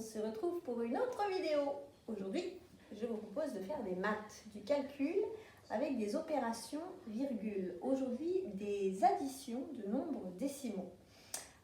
se retrouve pour une autre vidéo. Aujourd'hui, je vous propose de faire des maths, du calcul avec des opérations virgules. Aujourd'hui, des additions de nombres décimaux.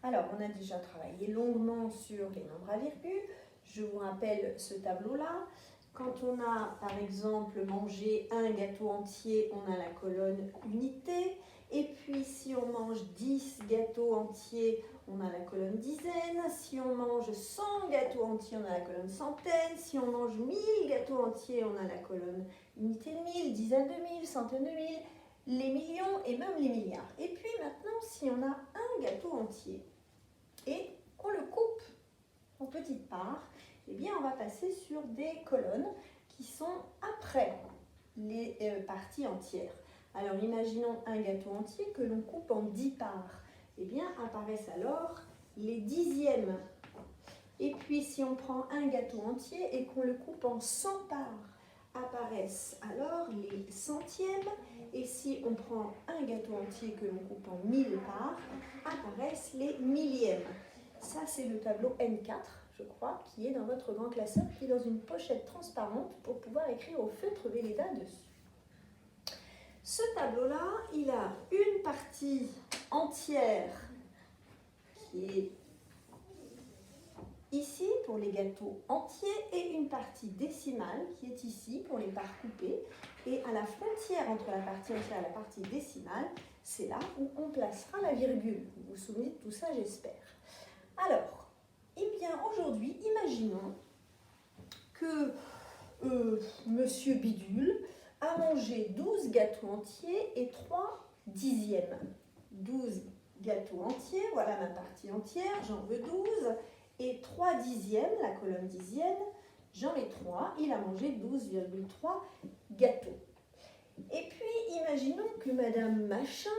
Alors, on a déjà travaillé longuement sur les nombres à virgule. Je vous rappelle ce tableau-là. Quand on a, par exemple, mangé un gâteau entier, on a la colonne unité. Et puis, si on mange 10 gâteaux entiers, on a la colonne dizaine. Si on mange 100 gâteaux entiers, on a la colonne centaine. Si on mange 1000 gâteaux entiers, on a la colonne unité de 1000, dizaine de 1000, centaine de 1000, les millions et même les milliards. Et puis maintenant, si on a un gâteau entier et qu'on le coupe en petites parts, eh bien, on va passer sur des colonnes qui sont après les parties entières. Alors, imaginons un gâteau entier que l'on coupe en 10 parts. Eh bien, apparaissent alors les dixièmes. Et puis, si on prend un gâteau entier et qu'on le coupe en 100 parts, apparaissent alors les centièmes. Et si on prend un gâteau entier que l'on coupe en 1000 parts, apparaissent les millièmes. Ça, c'est le tableau N4, je crois, qui est dans votre grand classeur, qui est dans une pochette transparente pour pouvoir écrire au feutre Velleda dessus. Ce tableau-là, il a une partie entière qui est ici pour les gâteaux entiers et une partie décimale qui est ici pour les parts coupées. Et à la frontière entre la partie entière et la partie décimale, c'est là où on placera la virgule. Vous vous souvenez de tout ça, j'espère. Alors, eh bien aujourd'hui, imaginons que Monsieur Bidule a mangé 12 gâteaux entiers et 3 dixièmes. 12 gâteaux entiers, voilà ma partie entière, j'en veux 12. Et 3 dixièmes, la colonne dixième, j'en ai 3. Il a mangé 12,3 gâteaux. Et puis, imaginons que Madame Machin,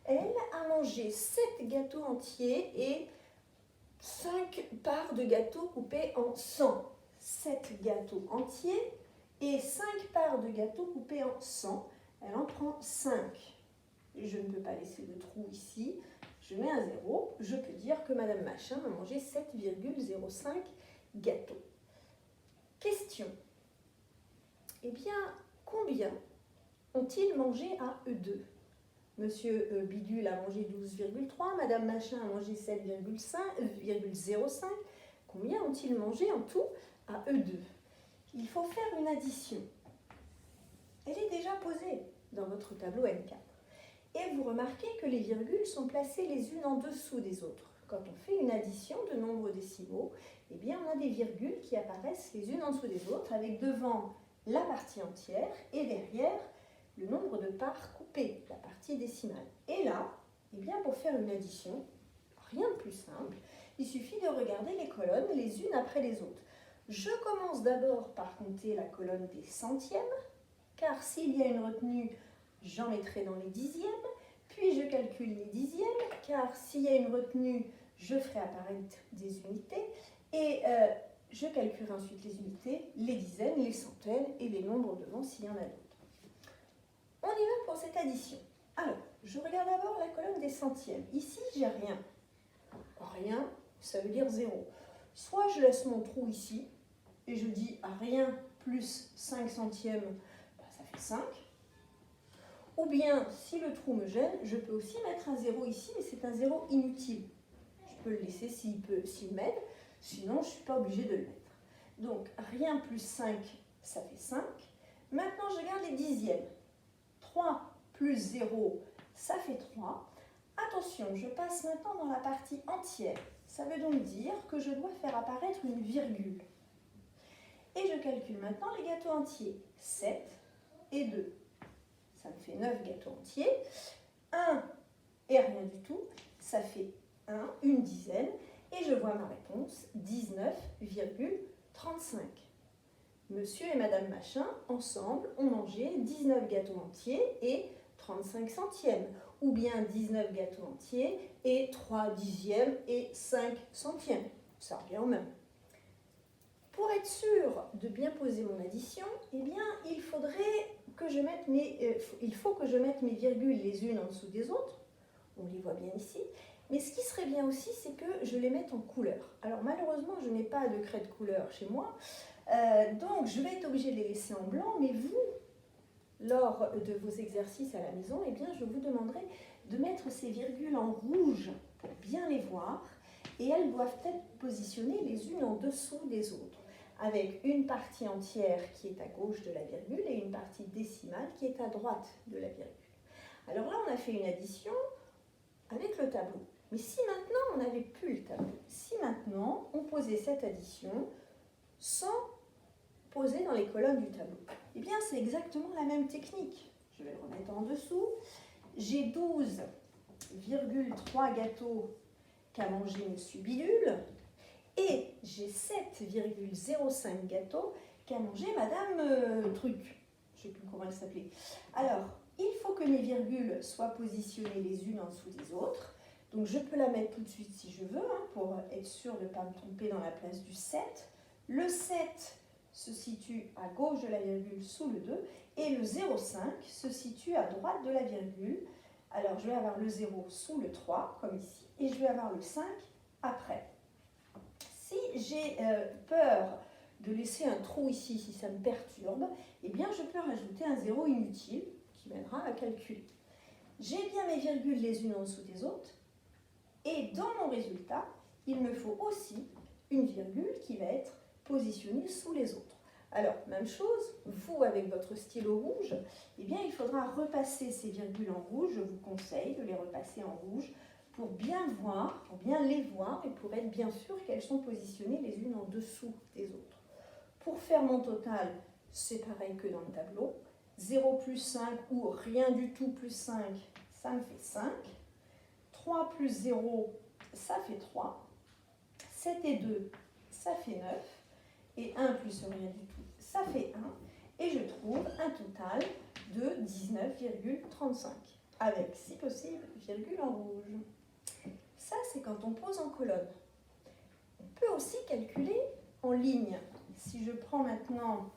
elle, a mangé 7 gâteaux entiers et 5 parts de gâteaux coupés en 100. 7 gâteaux entiers et 5 parts de gâteaux coupés en 100. Elle en prend 5. Je ne peux pas laisser de trou ici. Je mets un 0. Je peux dire que Madame Machin a mangé 7,05 gâteaux. Question. Eh bien, combien ont-ils mangé à eux deux? Monsieur Bidule a mangé 12,3, Madame Machin a mangé 7,05. Combien ont-ils mangé en tout à eux deux? Il faut faire une addition. Elle est déjà posée dans votre tableau N4. Et vous remarquez que les virgules sont placées les unes en dessous des autres. Quand on fait une addition de nombres décimaux, eh bien on a des virgules qui apparaissent les unes en dessous des autres avec devant la partie entière et derrière le nombre de parts coupées, la partie décimale. Et là, eh bien pour faire une addition, rien de plus simple, il suffit de regarder les colonnes les unes après les autres. Je commence d'abord par compter la colonne des centièmes, car s'il y a une retenue, j'en mettrai dans les dixièmes, puis je calcule les dixièmes, car s'il y a une retenue, je ferai apparaître des unités, et je calculerai ensuite les unités, les dizaines, les centaines et les nombres devant s'il y en a d'autres. On y va pour cette addition. Alors, je regarde d'abord la colonne des centièmes. Ici, j'ai rien. Rien, ça veut dire 0. Soit je laisse mon trou ici, et je dis rien plus 5 centièmes, ça fait 5. Ou bien, si le trou me gêne, je peux aussi mettre un 0 ici, mais c'est un 0 inutile. Je peux le laisser s'il m'aide, sinon je ne suis pas obligée de le mettre. Donc, rien plus 5, ça fait 5. Maintenant, je regarde les dixièmes. 3 plus 0, ça fait 3. Attention, je passe maintenant dans la partie entière. Ça veut donc dire que je dois faire apparaître une virgule. Et je calcule maintenant les gâteaux entiers. 7 et 2. Ça me fait 9 gâteaux entiers. 1 et rien du tout, ça fait 1, une dizaine. Et je vois ma réponse, 19,35. Monsieur et Madame Machin, ensemble, ont mangé 19 gâteaux entiers et 35 centièmes. Ou bien 19 gâteaux entiers et 3 dixièmes et 5 centièmes. Ça revient au même. Pour être sûr de bien poser mon addition, eh bien, il faut que je mette mes virgules les unes en dessous des autres. On les voit bien ici. Mais ce qui serait bien aussi, c'est que je les mette en couleur. Alors malheureusement, je n'ai pas de craie de couleur chez moi, donc je vais être obligée de les laisser en blanc, mais vous, lors de vos exercices à la maison, eh bien, je vous demanderai de mettre ces virgules en rouge pour bien les voir, et elles doivent être positionnées les unes en dessous des autres, avec une partie entière qui est à gauche de la virgule et une partie décimale qui est à droite de la virgule. Alors là, on a fait une addition avec le tableau. Mais si maintenant on n'avait plus le tableau, si maintenant on posait cette addition sans poser dans les colonnes du tableau, eh bien c'est exactement la même technique. Je vais le remettre en dessous. J'ai 12,3 gâteaux qu'a mangé Monsieur Bidule et j'ai 7,05 gâteaux qu'a mangé Madame Truc. Je ne sais plus comment elle s'appelait. Alors, il faut que mes virgules soient positionnées les unes en dessous des autres. Donc je peux la mettre tout de suite si je veux, pour être sûre de ne pas me tromper dans la place du 7. Le 7 se situe à gauche de la virgule sous le 2 et le 0,5 se situe à droite de la virgule. Alors je vais avoir le 0 sous le 3 comme ici et je vais avoir le 5 après. Si j'ai peur de laisser un trou ici, si ça me perturbe, eh bien je peux rajouter un 0 inutile qui m'aidera à calculer. J'ai bien mes virgules les unes en dessous des autres. Et dans mon résultat, il me faut aussi une virgule qui va être positionnée sous les autres. Alors, même chose, vous avec votre stylo rouge, eh bien, il faudra repasser ces virgules en rouge. Je vous conseille de les repasser en rouge pour bien voir, pour bien les voir et pour être bien sûr qu'elles sont positionnées les unes en dessous des autres. Pour faire mon total, c'est pareil que dans le tableau. 0 plus 5 ou rien du tout plus 5, ça me fait 5. 3 plus 0, ça fait 3. 7 et 2, ça fait 9. Et 1 plus rien du tout, ça fait 1. Et je trouve un total de 19,35. Avec, si possible, virgule en rouge. Ça, c'est quand on pose en colonne. On peut aussi calculer en ligne. Si je prends maintenant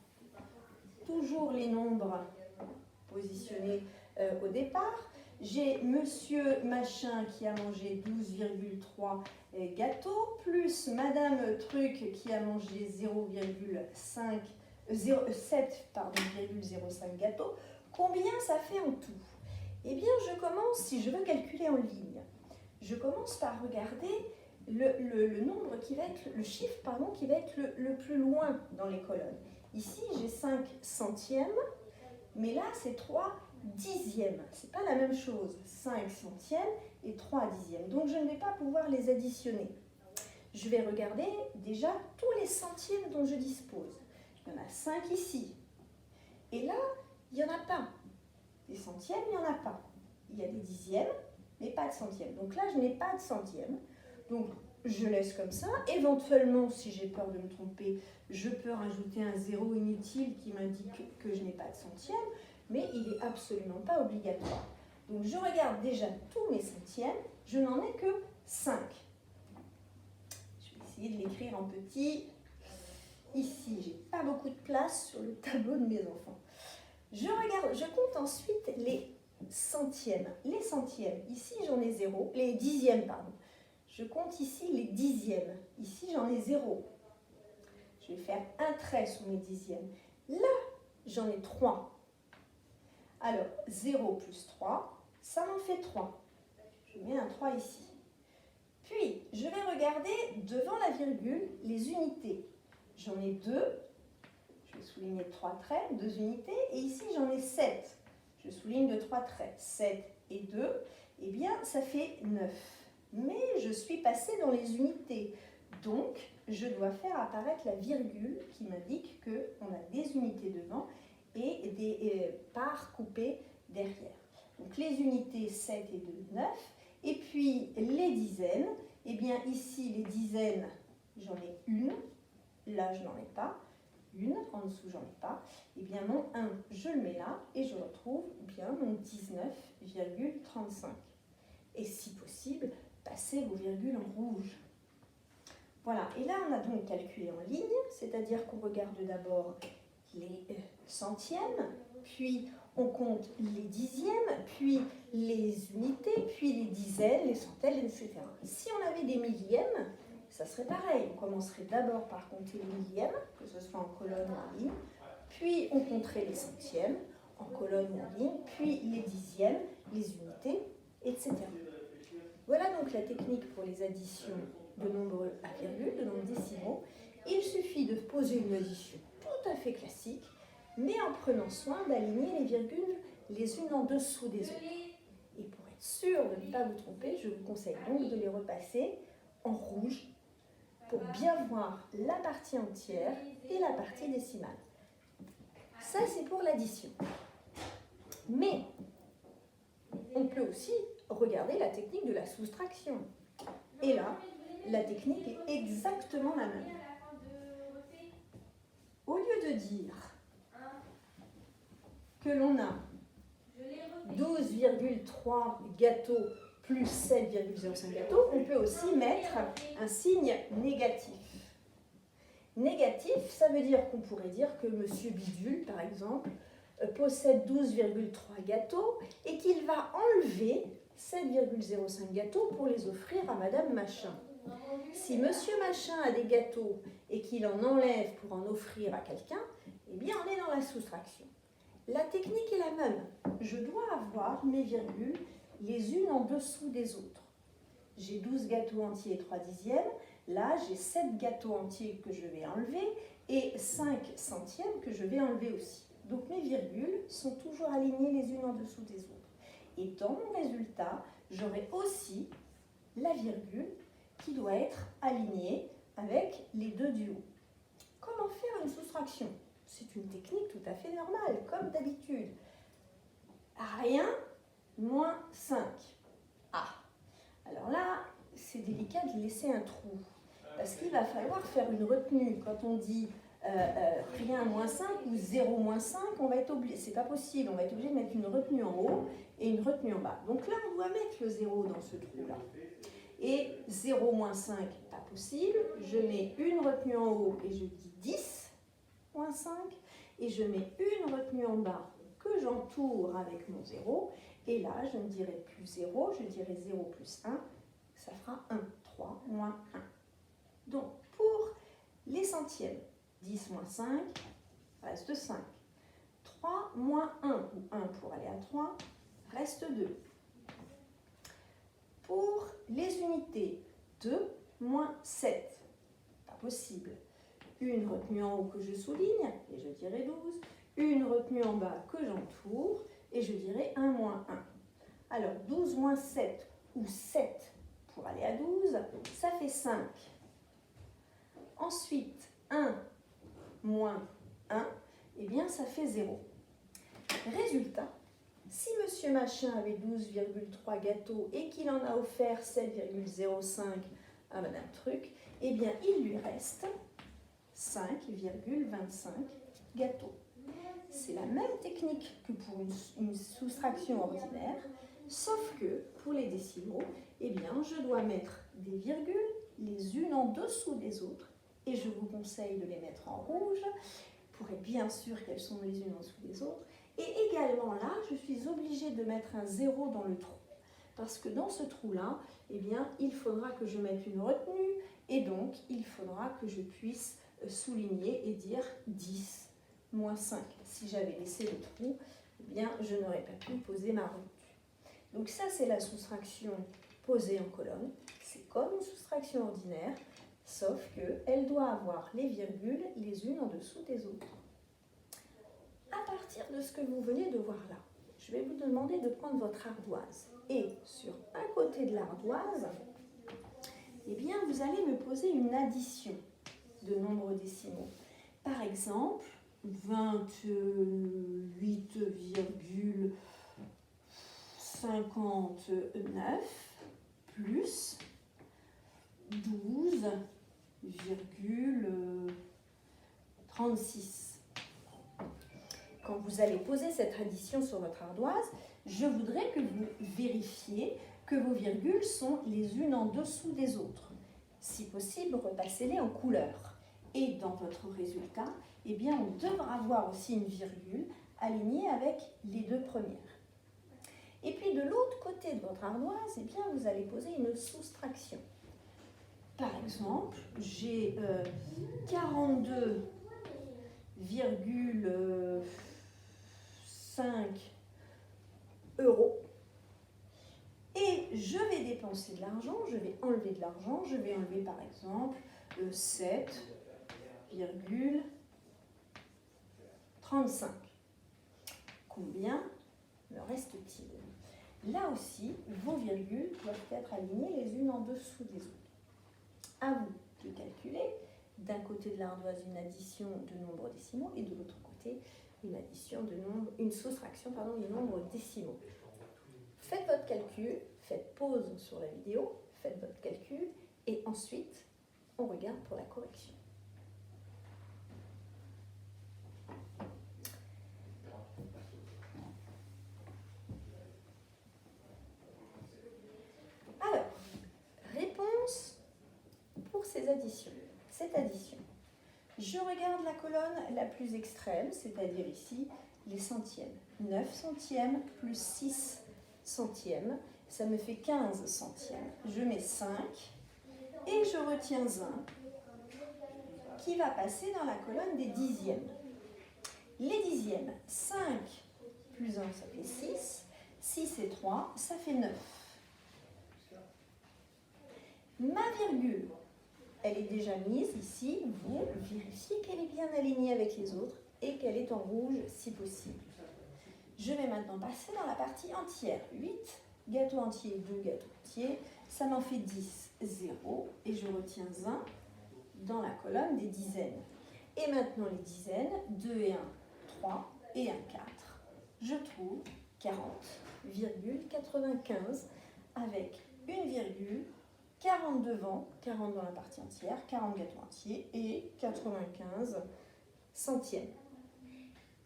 toujours les nombres positionnés au départ, j'ai Monsieur Machin qui a mangé 12,3 gâteaux, plus Madame Truc qui a mangé 0,05 gâteaux. Combien ça fait en tout? Eh bien, je commence, si je veux calculer en ligne, je commence par regarder le nombre qui va être, le chiffre pardon, qui va être le plus loin dans les colonnes. Ici, j'ai 5 centièmes, mais là, c'est 3 dixièmes. Ce n'est pas la même chose, 5 centièmes et 3 dixièmes. Donc, je ne vais pas pouvoir les additionner. Je vais regarder déjà tous les centièmes dont je dispose. Il y en a 5 ici. Et là, il n'y en a pas. Des centièmes, il n'y en a pas. Il y a des dixièmes, mais pas de centièmes. Donc là, je n'ai pas de centièmes. Donc, je laisse comme ça. Éventuellement, si j'ai peur de me tromper, je peux rajouter un 0 inutile qui m'indique que je n'ai pas de centièmes, mais il n'est absolument pas obligatoire. Donc, je regarde déjà tous mes centièmes. Je n'en ai que 5. Je vais essayer de l'écrire en petit. Ici, j'ai pas beaucoup de place sur le tableau de mes enfants. Je compte ensuite les centièmes. Les centièmes, ici j'en ai 0, les dixièmes, pardon. Je compte ici les dixièmes. Ici j'en ai 0. Je vais faire un trait sous mes dixièmes. Là, j'en ai 3. Alors, 0 plus 3, ça m'en fait 3. Je mets un 3 ici. Puis, je vais regarder devant la virgule les unités. J'en ai 2. Je vais souligner 3 traits, 2 unités. Et ici, j'en ai 7. Je souligne de 3 traits. 7 et 2, eh bien, ça fait 9. Mais je suis passée dans les unités. Donc, je dois faire apparaître la virgule qui m'indique qu'on a des unités devant et des parts coupées derrière. Donc, les unités 7 et 2, 9. Et puis, les dizaines. Eh bien, ici, les dizaines, j'en ai une. Là, je n'en ai pas. Une, en dessous, j'en ai pas. Eh bien, mon 1, je le mets là et je retrouve bien mon 19,35. Et si possible, passez vos virgules en rouge. Voilà, et là, on a donc calculé en ligne, c'est-à-dire qu'on regarde d'abord les centièmes, puis on compte les dixièmes, puis les unités, puis les dizaines, les centaines, etc. Si on avait des millièmes, ça serait pareil. On commencerait d'abord par compter les millièmes, que ce soit en colonne ou en ligne, puis on compterait les centièmes, en colonne ou en ligne, puis les dixièmes, les unités, etc. Voilà donc la technique pour les additions de nombres à virgule, de nombres décimaux. Il suffit de poser une addition tout à fait classique, mais en prenant soin d'aligner les virgules les unes en dessous des autres. Et pour être sûr de ne pas vous tromper, je vous conseille donc de les repasser en rouge pour bien voir la partie entière et la partie décimale. Ça, c'est pour l'addition. Mais on peut aussi regarder la technique de la soustraction. Et là, la technique est exactement la même. Au lieu de dire que l'on a 12,3 gâteaux plus 7,05 gâteaux, on peut aussi mettre un signe négatif. Négatif, ça veut dire qu'on pourrait dire que Monsieur Bidule, par exemple, possède 12,3 gâteaux et qu'il va enlever 7,05 gâteaux pour les offrir à Madame Machin. Si Monsieur Machin a des gâteaux et qu'il en enlève pour en offrir à quelqu'un, eh bien on est dans la soustraction. La technique est la même. Je dois avoir mes virgules les unes en dessous des autres. J'ai 12 gâteaux entiers et 3 dixièmes. Là, j'ai 7 gâteaux entiers que je vais enlever et 5 centièmes que je vais enlever aussi. Donc mes virgules sont toujours alignées les unes en dessous des autres. Et dans mon résultat, j'aurai aussi la virgule qui doit être alignée avec les deux du haut. Comment faire une soustraction? C'est une technique tout à fait normale, comme d'habitude. Rien moins 5. Ah, alors là, c'est délicat de laisser un trou. Parce qu'il va falloir faire une retenue. Quand on dit rien moins 5 ou 0 moins 5, on va être obligé, c'est pas possible, on va être obligé de mettre une retenue en haut et une retenue en bas. Donc là, on doit mettre le 0 dans ce trou-là. Et 0 moins 5, pas possible. Je mets une retenue en haut et je dis 10 moins 5. Et je mets une retenue en bas que j'entoure avec mon 0. Et là, je ne dirai plus 0, je dirai 0 plus 1. Ça fera 1. 3 moins 1. Donc, pour les centièmes, 10 moins 5, reste 5. 3 moins 1, ou 1 pour aller à 3, reste 2. Pour les unités, 2 moins 7, pas possible. Une retenue en haut que je souligne, et je dirai 12. Une retenue en bas que j'entoure, et je dirai 1 moins 1. Alors, 12 moins 7, ou 7 pour aller à 12, ça fait 5. Ensuite, 1 moins 1, eh bien, ça fait 0. Résultat, si Monsieur Machin avait 12,3 gâteaux et qu'il en a offert 7,05 à Madame Truc, eh bien, il lui reste 5,25 gâteaux. C'est la même technique que pour une soustraction ordinaire, sauf que pour les décimaux, eh bien, je dois mettre des virgules les unes en dessous des autres, et je vous conseille de les mettre en rouge pour être bien sûr qu'elles sont les unes en dessous des autres. Et également là, je suis obligée de mettre un 0 dans le trou, parce que dans ce trou-là, eh bien, il faudra que je mette une retenue, et donc il faudra que je puisse souligner et dire 10 moins 5. Si j'avais laissé le trou, eh bien, je n'aurais pas pu poser ma retenue. Donc ça, c'est la soustraction posée en colonne. C'est comme une soustraction ordinaire, sauf qu'elle doit avoir les virgules les unes en dessous des autres. À partir de ce que vous venez de voir là, je vais vous demander de prendre votre ardoise. Et sur un côté de l'ardoise, eh bien, vous allez me poser une addition de nombres décimaux. Par exemple, 28,59 plus 12,36. Quand vous allez poser cette addition sur votre ardoise, je voudrais que vous vérifiez que vos virgules sont les unes en dessous des autres. Si possible, repassez-les en couleur. Et dans votre résultat, eh bien, on devra avoir aussi une virgule alignée avec les deux premières. Et puis de l'autre côté de votre ardoise, eh bien, vous allez poser une soustraction. Par exemple, j'ai 42,5 € et je vais dépenser de l'argent, je vais enlever de l'argent, je vais enlever par exemple 7,35. Combien me reste-t-il? Là aussi, vos virgules doivent être alignées les unes en dessous des autres. À vous de calculer, d'un côté de l'ardoise une addition de nombres décimaux et de l'autre côté une soustraction des nombres décimaux. Faites votre calcul, faites pause sur la vidéo, faites votre calcul et ensuite on regarde pour la correction. Alors, réponse pour cette addition. Je regarde la colonne la plus extrême, c'est-à-dire ici les centièmes. 9 centièmes plus 6 centièmes, ça me fait 15 centièmes. Je mets 5 et je retiens 1 qui va passer dans la colonne des dixièmes. Les dixièmes, 5 plus 1, ça fait 6. 6 et 3, ça fait 9. Ma virgule, elle est déjà mise ici. Vous vérifiez qu'elle est bien alignée avec les autres et qu'elle est en rouge si possible. Je vais maintenant passer dans la partie entière. 8 gâteaux entiers, 2 gâteaux entiers, ça m'en fait 10, 0, et je retiens 1 dans la colonne des dizaines. Et maintenant les dizaines, 2 et 1, 3 et 1, 4. Je trouve 40,95 avec une virgule, 40 devant, 40 dans la partie entière, 40 gâteaux entiers et 95 centièmes.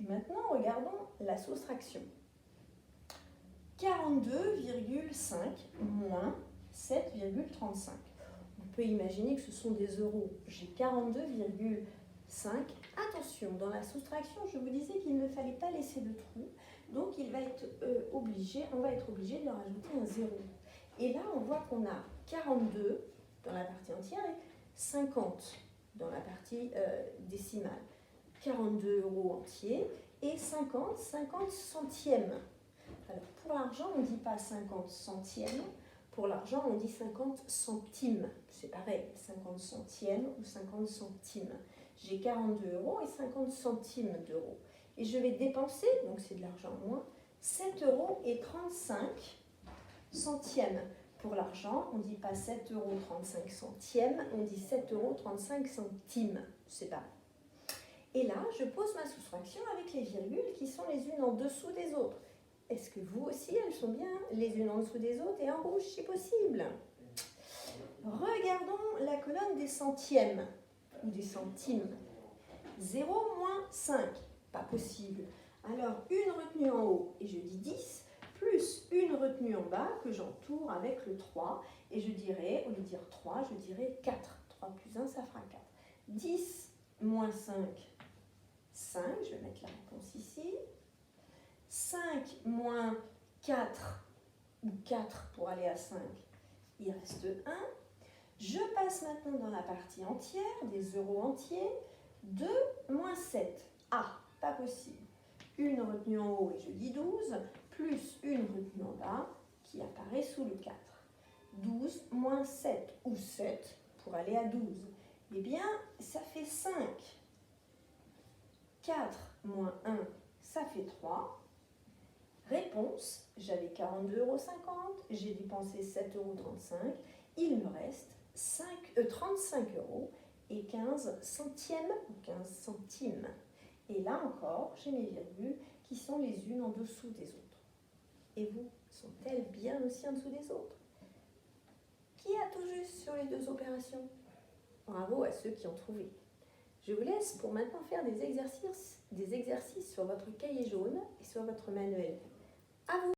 Et maintenant, regardons la soustraction. 42,5 moins 7,35. On peut imaginer que ce sont des euros. J'ai 42,5. Attention, dans la soustraction, je vous disais qu'il ne fallait pas laisser de trou. Donc, on va être obligé de leur ajouter un 0. Et là, on voit qu'on a 42 dans la partie entière et 50 dans la partie décimale. 42 € entiers et 50 centièmes. Alors, pour l'argent, on ne dit pas 50 centièmes. Pour l'argent, on dit 50 centimes. C'est pareil, 50 centièmes ou 50 centimes. J'ai 42 € et 50 centimes d'euros. Et je vais dépenser, donc c'est de l'argent en moins, 7,35 €. Pour l'argent, on ne dit pas 7,35 €, on dit 7,35 €. C'est pareil. Et là, je pose ma soustraction avec les virgules qui sont les unes en dessous des autres. Est-ce que vous aussi, elles sont bien les unes en dessous des autres et en rouge si possible? Regardons la colonne des centièmes ou des centimes. 0 moins 5, pas possible. Alors, une retenue en haut, et je dis 10, plus une retenue en bas que j'entoure avec le 3. Et je dirais, au lieu de dire 3, je dirais 4. 3 plus 1, ça fera 4. 10 moins 5, 5. Je vais mettre la réponse ici. 5 moins 4, ou 4 pour aller à 5, il reste 1. Je passe maintenant dans la partie entière, des euros entiers. 2 moins 7. Ah, pas possible. Une retenue en haut et je dis 12, plus une retenue en bas qui apparaît sous le 4. 12 moins 7, ou 7 pour aller à 12. Eh bien, ça fait 5. 4 moins 1, ça fait 3. Réponse, j'avais 42,50 €, j'ai dépensé 7,35 €, il me reste 35 € et 15 centièmes ou 15 centimes. Et là encore, j'ai mes virgules qui sont les unes en dessous des autres. Et vous, sont-elles bien aussi en dessous des autres? Qui a tout juste sur les deux opérations? Bravo à ceux qui ont trouvé. Je vous laisse pour maintenant faire des exercices sur votre cahier jaune et sur votre manuel. À vous!